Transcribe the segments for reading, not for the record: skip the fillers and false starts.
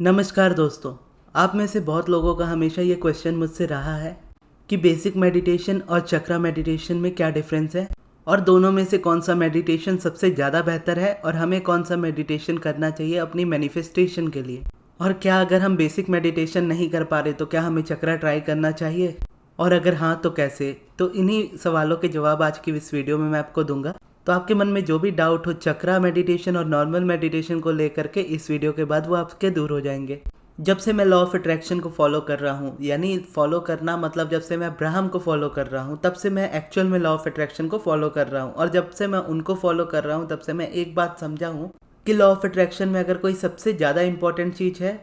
नमस्कार दोस्तों। आप में से बहुत लोगों का हमेशा ये क्वेश्चन मुझसे रहा है कि बेसिक मेडिटेशन और चक्रा मेडिटेशन में क्या डिफरेंस है और दोनों में से कौन सा मेडिटेशन सबसे ज़्यादा बेहतर है और हमें कौन सा मेडिटेशन करना चाहिए अपनी मैनिफेस्टेशन के लिए, और क्या अगर हम बेसिक मेडिटेशन नहीं कर पा रहे तो क्या हमें चक्रा ट्राई करना चाहिए, और अगर हाँ तो कैसे। तो इन्हीं सवालों के जवाब आज की इस वीडियो में मैं आपको दूंगा। तो आपके मन में जो भी डाउट हो चक्रा मेडिटेशन और नॉर्मल मेडिटेशन को लेकर के, इस वीडियो के बाद वो आपके दूर हो जाएंगे। जब से मैं लॉ ऑफ अट्रैक्शन को फॉलो कर रहा हूँ, यानी फॉलो करना मतलब जब से मैं अब्राहम को फॉलो कर रहा हूँ तब से मैं एक्चुअल में लॉ ऑफ अट्रैक्शन को फॉलो कर रहा हूँ। और जब से मैं उनको फॉलो कर रहा हूँ तब से मैं एक बात समझा हूँ कि लॉ ऑफ अट्रैक्शन में अगर कोई सबसे ज़्यादा इंपॉर्टेंट चीज़ है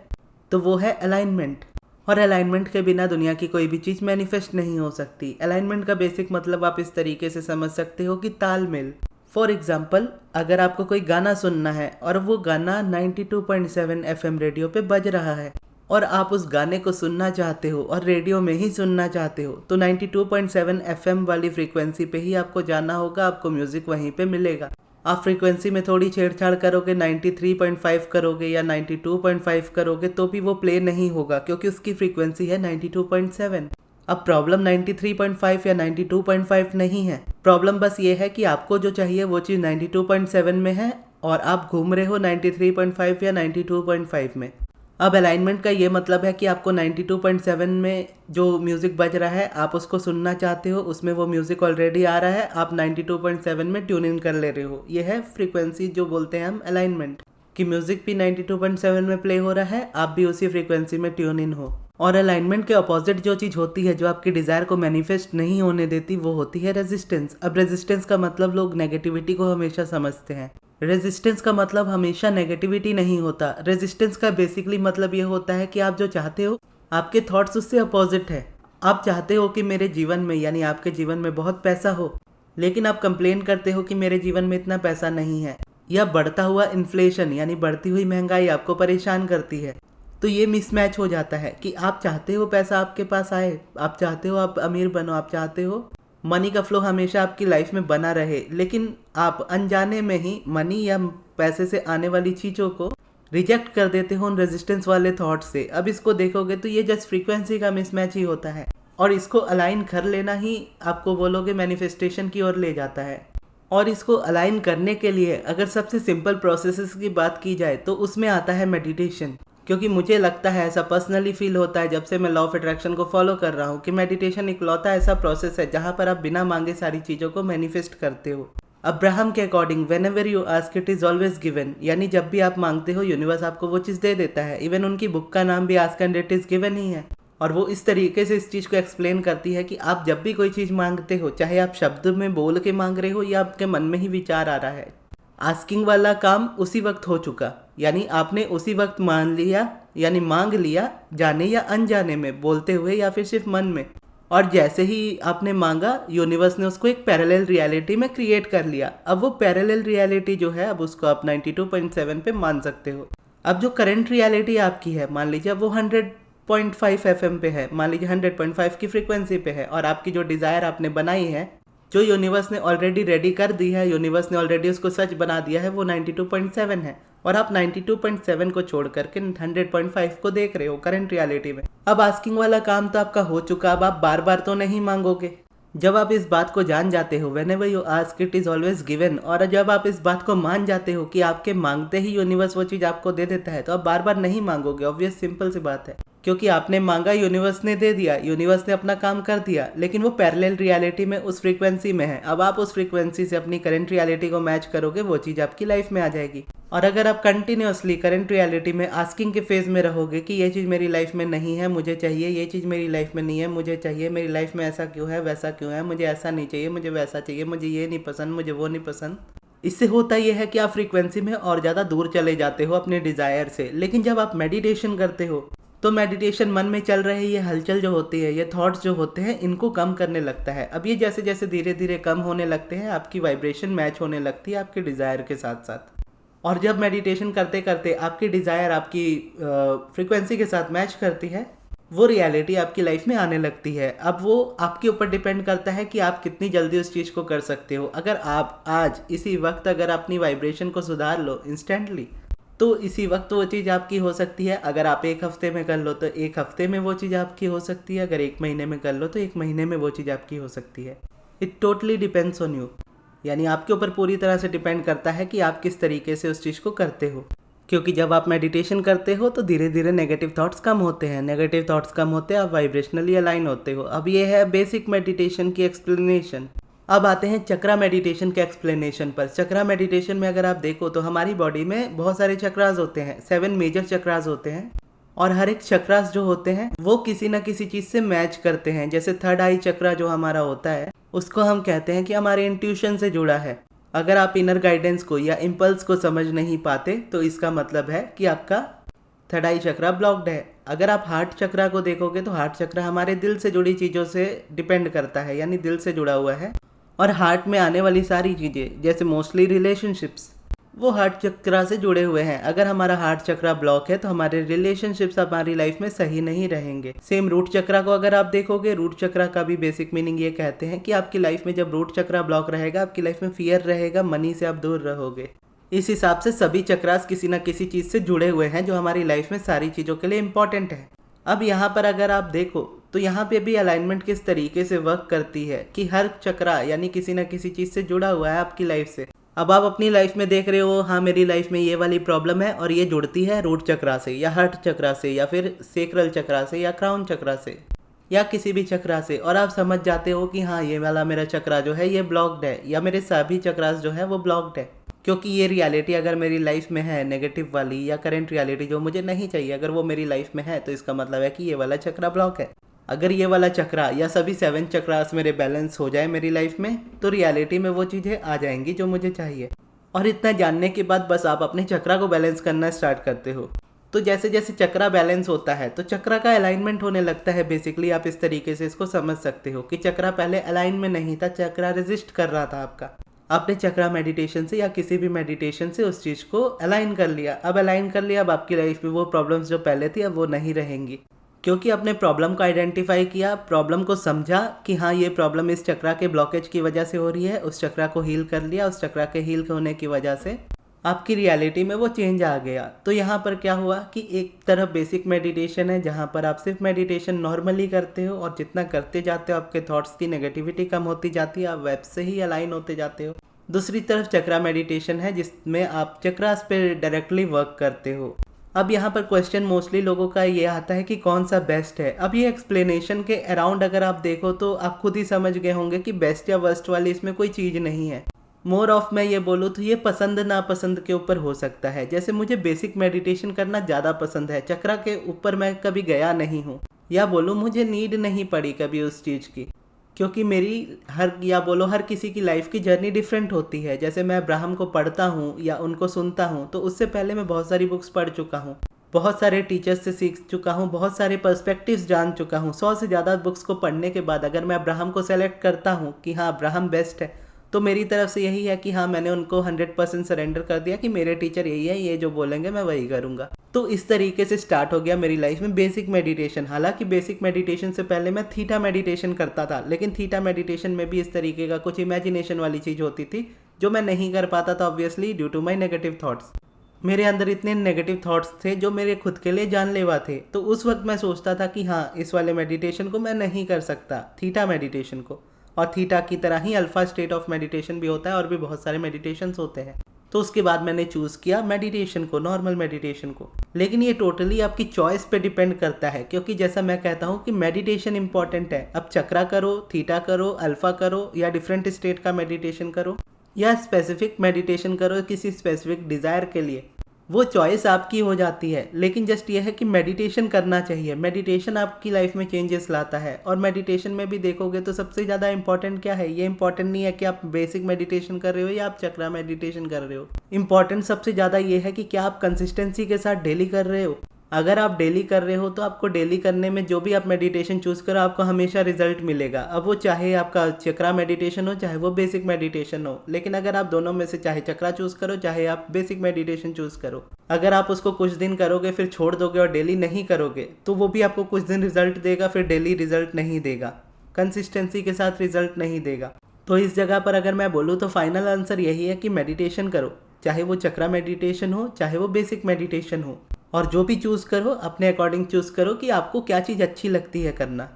तो वो है अलाइनमेंट। और अलाइनमेंट के बिना दुनिया की कोई भी चीज़ मैनिफेस्ट नहीं हो सकती। अलाइनमेंट का बेसिक मतलब आप इस तरीके से समझ सकते हो कि तालमेल। फॉर एग्जाम्पल, अगर आपको कोई गाना सुनना है और वो गाना 92.7 FM रेडियो पे बज रहा है और आप उस गाने को सुनना चाहते हो और रेडियो में ही सुनना चाहते हो, तो 92.7 FM वाली फ्रीक्वेंसी पे ही आपको जाना होगा, आपको म्यूज़िक वहीं पे मिलेगा। आप फ्रीक्वेंसी में थोड़ी छेड़छाड़ करोगे, 93.5 करोगे या 92.5 करोगे तो भी वो प्ले नहीं होगा, क्योंकि उसकी फ्रीक्वेंसी है 92.7। अब प्रॉब्लम 93.5 या 92.5 नहीं है, प्रॉब्लम बस ये है कि आपको जो चाहिए वो चीज़ 92.7 में है और आप घूम रहे हो 93.5 या 92.5 में। अब अलाइनमेंट का ये मतलब है कि आपको 92.7 में जो म्यूज़िक बज रहा है आप उसको सुनना चाहते हो, उसमें वो म्यूज़िक ऑलरेडी आ रहा है, आप 92.7 में ट्यून इन कर ले रहे हो। ये है फ्रीक्वेंसी जो बोलते हैं हम अलाइनमेंट, कि म्यूज़िक भी 92.7 में प्ले हो रहा है, आप भी उसी फ्रीक्वेंसी में ट्यून इन हो। और अलाइनमेंट के अपोजिट जो चीज़ होती है जो आपकी डिज़ायर को मैनिफेस्ट नहीं होने देती, वो होती है रेजिस्टेंस। अब रेजिस्टेंस का मतलब लोग नेगेटिविटी को हमेशा समझते हैं। रेजिस्टेंस का मतलब हमेशा नेगेटिविटी नहीं होता। रेजिस्टेंस का बेसिकली मतलब ये होता है कि आप जो चाहते हो आपके थॉट्स उससे अपोजिट है। आप चाहते हो कि मेरे जीवन में, यानी आपके जीवन में बहुत पैसा हो, लेकिन आप कंप्लेन करते हो कि मेरे जीवन में इतना पैसा नहीं है, या बढ़ता हुआ इन्फ्लेशन यानी बढ़ती हुई महंगाई आपको परेशान करती है। तो ये मिसमैच हो जाता है कि आप चाहते हो पैसा आपके पास आए, आप चाहते हो आप अमीर बनो, आप चाहते हो मनी का फ्लो हमेशा आपकी लाइफ में बना रहे, लेकिन आप अनजाने में ही मनी या पैसे से आने वाली चीज़ों को रिजेक्ट कर देते हो उन रेजिस्टेंस वाले थॉट से। अब इसको देखोगे तो ये जस्ट फ्रीक्वेंसी का मिसमैच ही होता है, और इसको अलाइन कर लेना ही आपको बोलोगे मैनिफेस्टेशन की ओर ले जाता है। और इसको अलाइन करने के लिए अगर सबसे सिंपल प्रोसेसेस की बात की जाए तो उसमें आता है मेडिटेशन। क्योंकि मुझे लगता है, ऐसा पर्सनली फील होता है जब से मैं लॉ ऑफ अट्रैक्शन को फॉलो कर रहा हूँ, कि मेडिटेशन इकलौता ऐसा प्रोसेस है जहाँ पर आप बिना मांगे सारी चीज़ों को मैनिफेस्ट करते हो। अब्राहम के according whenever you ask it is always given, यानी जब भी आप मांगते हो यूनिवर्स आपको वो चीज़ दे देता है। इवन उनकी बुक का नाम भी ask and it is given ही है, और वो इस तरीके से इस चीज़ को एक्सप्लेन करती है कि आप जब भी कोई चीज़ मांगते हो, चाहे आप शब्द में बोल के मांग रहे हो या आपके मन में ही विचार आ रहा है, आस्किंग वाला काम उसी वक्त हो चुका, यानी आपने उसी वक्त मान लिया, यानी मांग लिया, जाने या अनजाने में, बोलते हुए या फिर सिर्फ मन में। और जैसे ही आपने मांगा, यूनिवर्स ने उसको एक पैरेलल रियलिटी में क्रिएट कर लिया। अब वो पैरेलल रियलिटी जो है, अब उसको आप 92.7 पे मान सकते हो। अब जो करंट रियलिटी आपकी है, मान लीजिए वो 100.5 FM पे है, मान लीजिए 100.5 की फ्रीक्वेंसी पे है, और आपकी जो डिज़ायर आपने बनाई है, जो यूनिवर्स ने ऑलरेडी रेडी कर दी है, यूनिवर्स ने ऑलरेडी उसको सच बना दिया है, वो 92.7 है, और आप 92.7 को छोड़ करके 100.5 को देख रहे हो करंट रियलिटी में। अब आस्किंग वाला काम तो आपका हो चुका, अब आप बार बार तो नहीं मांगोगे। जब आप इस बात को जान जाते हो, whenever you ask it is always given, और जब आप इस बात को मान जाते हो कि आपके मांगते ही यूनिवर्स वो चीज़ आपको दे देता है, तो आप बार बार नहीं मांगोगे। ऑब्वियस सिंपल सी बात है, क्योंकि आपने मांगा, यूनिवर्स ने दे दिया, यूनिवर्स ने अपना काम कर दिया, लेकिन वो पैरेलल रियलिटी में उस फ्रीक्वेंसी में है। अब आप उस फ्रीक्वेंसी से अपनी करंट रियलिटी को मैच करोगे, वो चीज़ आपकी लाइफ में आ जाएगी। और अगर आप कंटिन्यूअसली करंट रियलिटी में आस्किंग के फेज में रहोगे कि ये चीज़ मेरी लाइफ में नहीं है, मुझे चाहिए, ये चीज़ मेरी लाइफ में नहीं है, मुझे चाहिए, मेरी लाइफ में ऐसा क्यों है, वैसा क्यों है, मुझे ऐसा नहीं चाहिए, मुझे वैसा चाहिए, मुझे ये नहीं पसंद, मुझे वो नहीं पसंद, इससे होता यह है कि आप फ्रीक्वेंसी में और ज़्यादा दूर चले जाते हो अपने डिज़ायर से। लेकिन जब आप मेडिटेशन करते हो तो मेडिटेशन मन में चल रहे ये हलचल जो होती है, ये थॉट्स जो होते हैं, इनको कम करने लगता है। अब ये जैसे जैसे धीरे धीरे कम होने लगते हैं, आपकी वाइब्रेशन मैच होने लगती है आपके डिज़ायर के साथ साथ। और जब मेडिटेशन करते करते आपकी डिज़ायर आपकी फ्रीक्वेंसी के साथ मैच करती है, वो रियलिटी आपकी लाइफ में आने लगती है। अब वो आपके ऊपर डिपेंड करता है कि आप कितनी जल्दी उस चीज़ को कर सकते हो। अगर आप आज इसी वक्त अगर अपनी वाइब्रेशन को सुधार लो इंस्टेंटली, तो इसी वक्त वो चीज़ आपकी हो सकती है। अगर आप एक हफ्ते में कर लो तो एक हफ्ते में वो चीज़ आपकी हो सकती है, अगर एक महीने में कर लो तो एक महीने में वो चीज़ आपकी हो सकती है। It totally depends on you, यानी आपके ऊपर पूरी तरह से डिपेंड करता है कि आप किस तरीके से उस चीज़ को करते हो। क्योंकि जब आप मेडिटेशन करते हो तो धीरे धीरे नेगेटिव थॉट्स कम होते हैं, नेगेटिव थॉट्स कम होते हैं, आप वाइब्रेशनली अलाइन होते हो। अब ये है बेसिक मेडिटेशन की एक्सप्लेनेशन। अब आते हैं चक्रा मेडिटेशन के एक्सप्लेनेशन पर। चक्रा मेडिटेशन में अगर आप देखो तो हमारी बॉडी में बहुत सारे चक्रास होते हैं, 7 मेजर चक्रास होते हैं, और हर एक चक्रास जो होते हैं वो किसी ना किसी चीज़ से मैच करते हैं। जैसे थर्ड आई चक्रा जो हमारा होता है उसको हम कहते हैं कि हमारे इंट्यूशन से जुड़ा है। अगर आप इनर गाइडेंस को या इम्पल्स को समझ नहीं पाते तो इसका मतलब है कि आपका थर्ड आई चक्रा ब्लॉक्ड है। अगर आप हार्ट चक्रा को देखोगे तो हार्ट चक्रा हमारे दिल से जुड़ी चीज़ों से डिपेंड करता है, यानी दिल से जुड़ा हुआ है। और हार्ट में आने वाली सारी चीज़ें जैसे मोस्टली रिलेशनशिप्स वो हार्ट चक्रा से जुड़े हुए हैं। अगर हमारा हार्ट चक्रा ब्लॉक है तो हमारे रिलेशनशिप्स हमारी लाइफ में सही नहीं रहेंगे। सेम रूट चक्रा को अगर आप देखोगे, रूट चक्रा का भी बेसिक मीनिंग ये कहते हैं कि आपकी लाइफ में जब रूट चक्रा ब्लॉक रहेगा आपकी लाइफ में फियर रहेगा, मनी से आप दूर रहोगे। इस हिसाब से सभी चक्रास किसी न किसी चीज़ से जुड़े हुए हैं जो हमारी लाइफ में सारी चीज़ों के लिए इम्पॉर्टेंट है। अब यहाँ पर अगर आप देखो तो यहाँ पे भी अलाइनमेंट किस तरीके से वर्क करती है कि हर चक्रा यानी किसी न किसी चीज़ से जुड़ा हुआ है आपकी लाइफ से। अब आप अपनी लाइफ में देख रहे हो, हाँ मेरी लाइफ में ये वाली प्रॉब्लम है और ये जुड़ती है रूट चक्रा से या हार्ट चक्रा से या फिर सेक्रल चक्रा से या क्राउन चक्रा से या किसी भी चक्रा से, और आप समझ जाते हो कि हाँ ये वाला मेरा चक्रा जो है ये ब्लॉक्ड है या मेरे सभी चक्रास जो है वो ब्लॉक्ड है। क्योंकि ये रियलिटी अगर मेरी लाइफ में है नेगेटिव वाली या करंट रियलिटी जो मुझे नहीं चाहिए, अगर वो मेरी लाइफ में है तो इसका मतलब है कि ये वाला चक्रा ब्लॉक है। अगर ये वाला चक्रा या सभी 7 चक्रास मेरे बैलेंस हो जाए मेरी लाइफ में तो रियलिटी में वो चीज़ें आ जाएंगी जो मुझे चाहिए। और इतना जानने के बाद बस आप अपने चक्रा को बैलेंस करना स्टार्ट करते हो। तो जैसे जैसे चक्रा बैलेंस होता है तो चक्रा का अलाइनमेंट होने लगता है। बेसिकली आप इस तरीके से इसको समझ सकते हो कि चक्रा पहले अलाइन में नहीं था, चक्रा रेजिस्ट कर रहा था आपका। आपने चक्रा मेडिटेशन से या किसी भी मेडिटेशन से उस चीज़ को अलाइन कर लिया। अब अलाइन कर लिया, अब आपकी लाइफ में वो प्रॉब्लम्स जो पहले थी अब वो नहीं रहेंगी, क्योंकि आपने प्रॉब्लम को आइडेंटिफाई किया, प्रॉब्लम को समझा कि हाँ ये प्रॉब्लम इस चक्रा के ब्लॉकेज की वजह से हो रही है, उस चक्रा को हील कर लिया, उस चक्रा के हील होने की वजह से आपकी रियलिटी में वो चेंज आ गया। तो यहाँ पर क्या हुआ कि एक तरफ बेसिक मेडिटेशन है जहाँ पर आप सिर्फ मेडिटेशन नॉर्मली करते हो और जितना करते जाते हो आपके थॉट्स की नेगेटिविटी कम होती जाती है, आप वेब से ही अलाइन होते जाते हो। दूसरी तरफ चक्रा मेडिटेशन है जिसमें आप चक्रास पे डायरेक्टली वर्क करते हो। अब यहाँ पर क्वेश्चन मोस्टली लोगों का ये आता है कि कौन सा बेस्ट है। अब ये एक्सप्लेनेशन के अराउंड अगर आप देखो तो आप खुद ही समझ गए होंगे कि बेस्ट या वर्स्ट वाली इसमें कोई चीज़ नहीं है। मोर ऑफ मैं ये बोलूँ तो ये पसंद नापसंद के ऊपर हो सकता है। जैसे मुझे बेसिक मेडिटेशन करना ज़्यादा पसंद है, चक्रा के ऊपर मैं कभी गया नहीं हूँ, या बोलूँ मुझे नीड नहीं पड़ी कभी उस चीज़ की, क्योंकि मेरी हर किसी की लाइफ की जर्नी डिफरेंट होती है। जैसे मैं अब्राहम को पढ़ता हूँ या उनको सुनता हूँ तो उससे पहले मैं बहुत सारी बुक्स पढ़ चुका हूँ, बहुत सारे टीचर्स से सीख चुका हूँ, बहुत सारे पर्सपेक्टिव्स जान चुका हूँ। 100 से ज़्यादा बुक्स को पढ़ने के बाद अगर मैं अब्राहम को सेलेक्ट करता हूँ कि हाँ अब्राहम बेस्ट है, तो मेरी तरफ से यही है कि हाँ मैंने उनको 100% सरेंडर कर दिया कि मेरे टीचर यही है, ये जो बोलेंगे मैं वही करूँगा। तो इस तरीके से स्टार्ट हो गया मेरी लाइफ में बेसिक मेडिटेशन। हालांकि बेसिक मेडिटेशन से पहले मैं थीटा मेडिटेशन करता था, लेकिन थीटा मेडिटेशन में भी इस तरीके का कुछ इमेजिनेशन वाली चीज़ होती थी जो मैं नहीं कर पाता था, obviously due to my negative thoughts. मेरे अंदर इतने नेगेटिव थॉट्स थे जो मेरे खुद के लिए जानलेवा थे। तो उस वक्त मैं सोचता था कि हाँ इस वाले मेडिटेशन को मैं नहीं कर सकता, थीटा मेडिटेशन को। और थीटा की तरह ही अल्फा स्टेट ऑफ मेडिटेशन भी होता है और भी बहुत सारे मेडिटेशंस होते हैं। तो उसके बाद मैंने चूज़ किया मेडिटेशन को, नॉर्मल मेडिटेशन को। लेकिन ये टोटली आपकी चॉइस पे डिपेंड करता है, क्योंकि जैसा मैं कहता हूँ कि मेडिटेशन इंपॉर्टेंट है। अब चक्रा करो, थीटा करो, अल्फा करो या डिफरेंट स्टेट का मेडिटेशन करो या स्पेसिफिक मेडिटेशन करो किसी स्पेसिफिक डिज़ायर के लिए, वो चॉइस आपकी हो जाती है। लेकिन जस्ट ये है कि मेडिटेशन करना चाहिए। मेडिटेशन आपकी लाइफ में चेंजेस लाता है। और मेडिटेशन में भी देखोगे तो सबसे ज़्यादा इंपॉर्टेंट क्या है, ये इंपॉर्टेंट नहीं है कि आप बेसिक मेडिटेशन कर रहे हो या आप चक्रा मेडिटेशन कर रहे हो। इंपॉर्टेंट सबसे ज़्यादा ये है कि क्या आप कंसिस्टेंसी के साथ डेली कर रहे हो। अगर आप डेली कर रहे हो तो आपको डेली करने में जो भी आप मेडिटेशन चूज़ करो आपको हमेशा रिजल्ट मिलेगा। अब वो चाहे आपका चक्रा मेडिटेशन हो चाहे वो बेसिक मेडिटेशन हो। लेकिन अगर आप दोनों में से चाहे चक्रा चूज़ करो चाहे आप बेसिक मेडिटेशन चूज़ करो, अगर आप उसको कुछ दिन करोगे फिर छोड़ दोगे और डेली नहीं करोगे तो वो भी आपको कुछ दिन रिजल्ट देगा, फिर डेली रिजल्ट नहीं देगा, कंसिस्टेंसी के साथ रिजल्ट नहीं देगा। तो इस जगह पर अगर मैं बोलूँ तो फाइनल आंसर यही है कि मेडिटेशन करो, चाहे वो चक्रा मेडिटेशन हो, चाहे वो बेसिक मेडिटेशन हो। और जो भी चूज़ करो अपने अकॉर्डिंग चूज़ करो कि आपको क्या चीज़ अच्छी लगती है करना।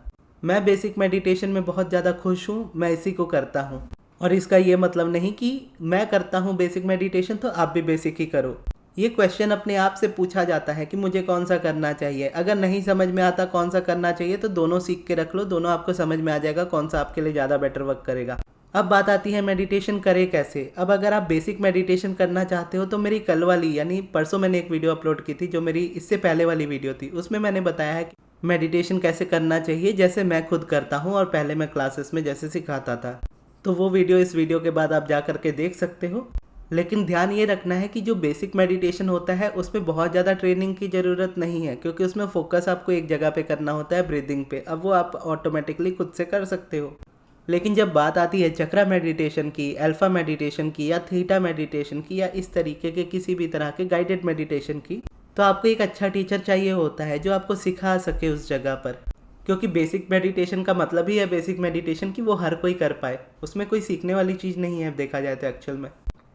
मैं बेसिक मेडिटेशन में बहुत ज़्यादा खुश हूँ, मैं इसी को करता हूँ। और इसका ये मतलब नहीं कि मैं करता हूँ बेसिक मेडिटेशन तो आप भी बेसिक ही करो। ये क्वेश्चन अपने आप से पूछा जाता है कि मुझे कौन सा करना चाहिए। अगर नहीं समझ में आता कौन सा करना चाहिए तो दोनों सीख के रख लो, दोनों आपको समझ में आ जाएगा कौन सा आपके लिए ज़्यादा बेटर वर्क करेगा। अब बात आती है मेडिटेशन करें कैसे। अब अगर आप बेसिक मेडिटेशन करना चाहते हो तो मेरी कल वाली यानी परसों मैंने एक वीडियो अपलोड की थी, जो मेरी इससे पहले वाली वीडियो थी, उसमें मैंने बताया है कि मेडिटेशन कैसे करना चाहिए जैसे मैं खुद करता हूँ और पहले मैं क्लासेस में जैसे सिखाता था। तो वो वीडियो इस वीडियो के बाद आप जा करके देख सकते हो। लेकिन ध्यान ये रखना है कि जो बेसिक मेडिटेशन होता है उसमें बहुत ज़्यादा ट्रेनिंग की ज़रूरत नहीं है, क्योंकि उसमें फोकस आपको एक जगह पे करना होता है, ब्रीदिंग पे। अब वो आप ऑटोमेटिकली खुद से कर सकते हो। लेकिन जब बात आती है चक्रा मेडिटेशन की, अल्फा मेडिटेशन की या थीटा मेडिटेशन की या इस तरीके के किसी भी तरह के गाइडेड मेडिटेशन की, तो आपको एक अच्छा टीचर चाहिए होता है जो आपको सिखा सके उस जगह पर। क्योंकि बेसिक मेडिटेशन का मतलब ही है बेसिक मेडिटेशन कि वो हर कोई कर पाए, उसमें कोई सीखने वाली चीज़ नहीं है देखा जाए तो एक्चुअल में।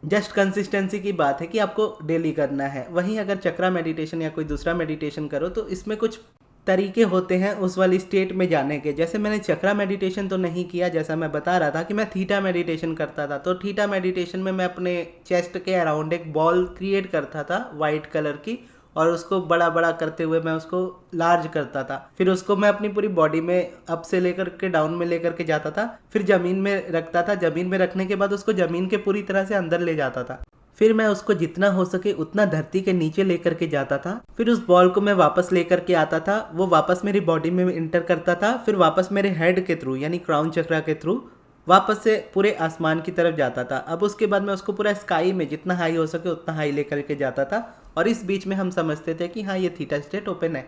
जस्ट कंसिस्टेंसी की बात है कि आपको डेली करना है। वहीं अगर चक्रा मेडिटेशन या कोई दूसरा मेडिटेशन करो तो इसमें कुछ तरीके होते हैं उस वाली स्टेट में जाने के। जैसे मैंने चक्रा मेडिटेशन तो नहीं किया, जैसा मैं बता रहा था कि मैं थीटा मेडिटेशन करता था। तो थीटा मेडिटेशन में मैं अपने चेस्ट के अराउंड एक बॉल क्रिएट करता था वाइट कलर की, और उसको बड़ा बड़ा करते हुए मैं उसको लार्ज करता था। फिर उसको मैं अपनी पूरी बॉडी में अप से लेकर के डाउन में लेकर के जाता था, फिर ज़मीन में रखता था। ज़मीन में रखने के बाद उसको ज़मीन के पूरी तरह से अंदर ले जाता था। फिर मैं उसको जितना हो सके उतना धरती के नीचे लेकर के जाता था। फिर उस बॉल को मैं वापस लेकर के आता था, वो वापस मेरी बॉडी में इंटर करता था, फिर वापस मेरे हेड के थ्रू यानी क्राउन चक्रा के थ्रू वापस से पूरे आसमान की तरफ जाता था। अब उसके बाद मैं उसको पूरा स्काई में जितना हाई हो सके उतना हाई लेकर के जाता था, और इस बीच में हम समझते थे कि हाँ ये थीटा स्टेट ओपन है,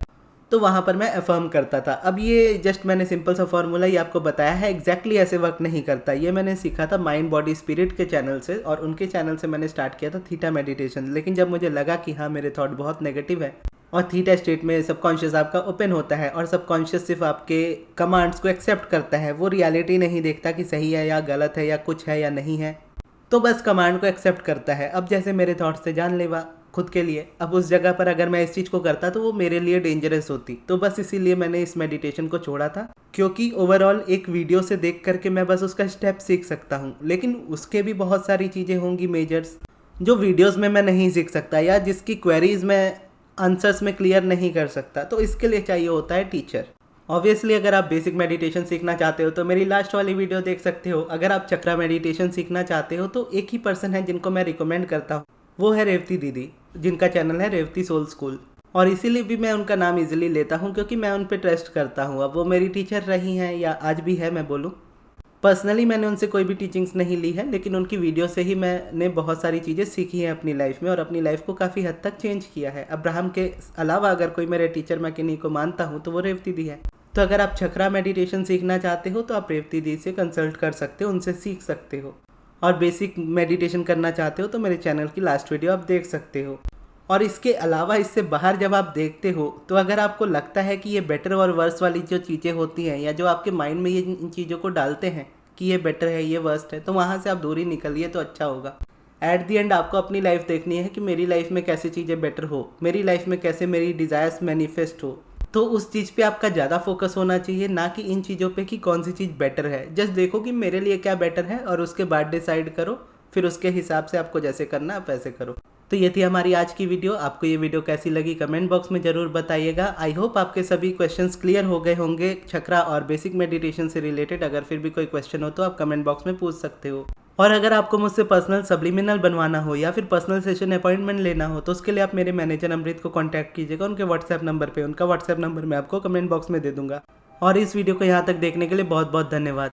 तो वहाँ पर मैं अफर्म करता था। अब ये जस्ट मैंने सिंपल सा फॉर्मूला ही आपको बताया है, एग्जैक्टली ऐसे वर्क नहीं करता। ये मैंने सीखा था माइंड बॉडी स्पिरिट के चैनल से, और उनके चैनल से मैंने स्टार्ट किया था थीटा मेडिटेशन। लेकिन जब मुझे लगा कि हाँ मेरे थॉट बहुत नेगेटिव है और थीटा स्टेट में सबकॉन्शियस आपका ओपन होता है और सबकॉन्शियस सिर्फ आपके कमांड्स को एक्सेप्ट करता है, वो रियलिटी नहीं देखता कि सही है या गलत है या कुछ है या नहीं है, तो बस कमांड को एक्सेप्ट करता है। अब जैसे मेरे थॉट्स से जानलेवा खुद के लिए, अब उस जगह पर अगर मैं इस चीज़ को करता तो वो मेरे लिए डेंजरस होती। तो बस इसीलिए मैंने इस मेडिटेशन को छोड़ा था, क्योंकि ओवरऑल एक वीडियो से देख करके मैं बस उसका स्टेप सीख सकता हूँ, लेकिन उसके भी बहुत सारी चीज़ें होंगी मेजर्स जो वीडियोस में मैं नहीं सीख सकता, या जिसकी क्वेरीज मैं आंसर्स में क्लियर नहीं कर सकता। तो इसके लिए चाहिए होता है टीचर। ऑब्वियसली अगर आप बेसिक मेडिटेशन सीखना चाहते हो तो मेरी लास्ट वाली वीडियो देख सकते हो। अगर आप चक्रा मेडिटेशन सीखना चाहते हो तो एक ही पर्सन है जिनको मैं रिकमेंड करता हूँ, वो है रेवती दीदी, जिनका चैनल है रेवती सोल स्कूल। और इसीलिए भी मैं उनका नाम इजीली लेता हूँ क्योंकि मैं उन पर ट्रस्ट करता हूँ। अब वो मेरी टीचर रही हैं या आज भी है मैं बोलूँ। पर्सनली मैंने उनसे कोई भी टीचिंग्स नहीं ली है, लेकिन उनकी वीडियो से ही मैंने बहुत सारी चीज़ें सीखी हैं अपनी लाइफ में और अपनी लाइफ को काफ़ी हद तक चेंज किया है। अब्राहम के अलावा अगर कोई मेरे टीचर मैं किन्हीं को मानता हूँ तो वो रेवती दी है। तो अगर आप चक्रा मेडिटेशन सीखना चाहते हो तो आप रेवती दी से कंसल्ट कर सकते हो, उनसे सीख सकते हो। और बेसिक मेडिटेशन करना चाहते हो तो मेरे चैनल की लास्ट वीडियो आप देख सकते हो। और इसके अलावा इससे बाहर जब आप देखते हो तो अगर आपको लगता है कि ये बेटर और वर्स वाली जो चीज़ें होती हैं, या जो आपके माइंड में ये इन चीज़ों को डालते हैं कि ये बेटर है ये वर्स्ट है, तो वहाँ से आप दूरी निकलिए तो अच्छा होगा। एट दी एंड आपको अपनी लाइफ देखनी है कि मेरी लाइफ में कैसे चीज़ें बेटर हो, मेरी लाइफ में कैसे मेरी डिज़ायर्स मैनिफेस्ट हो। तो उस चीज़ पे आपका ज़्यादा फोकस होना चाहिए, ना कि इन चीज़ों पे कि कौन सी चीज़ बेटर है। जस्ट देखो कि मेरे लिए क्या बेटर है और उसके बाद डिसाइड करो, फिर उसके हिसाब से आपको जैसे करना है आप वैसे करो। तो ये थी हमारी आज की वीडियो। आपको ये वीडियो कैसी लगी कमेंट बॉक्स में ज़रूर बताइएगा। आई होप आपके सभी क्वेश्चंस क्लियर हो गए होंगे चक्रा और बेसिक मेडिटेशन से रिलेटेड। अगर फिर भी कोई क्वेश्चन हो तो आप कमेंट बॉक्स में पूछ सकते हो। और अगर आपको मुझसे पर्सनल सब्लिमिनल बनवाना हो या फिर पर्सनल सेशन अपॉइंटमेंट लेना हो तो उसके लिए आप मेरे मैनेजर अमृत को कॉन्टैक्ट कीजिएगा उनके व्हाट्सएप नंबर पे। उनका व्हाट्सएप नंबर मैं आपको कमेंट बॉक्स में दे दूंगा। और इस वीडियो को यहाँ तक देखने के लिए बहुत बहुत धन्यवाद।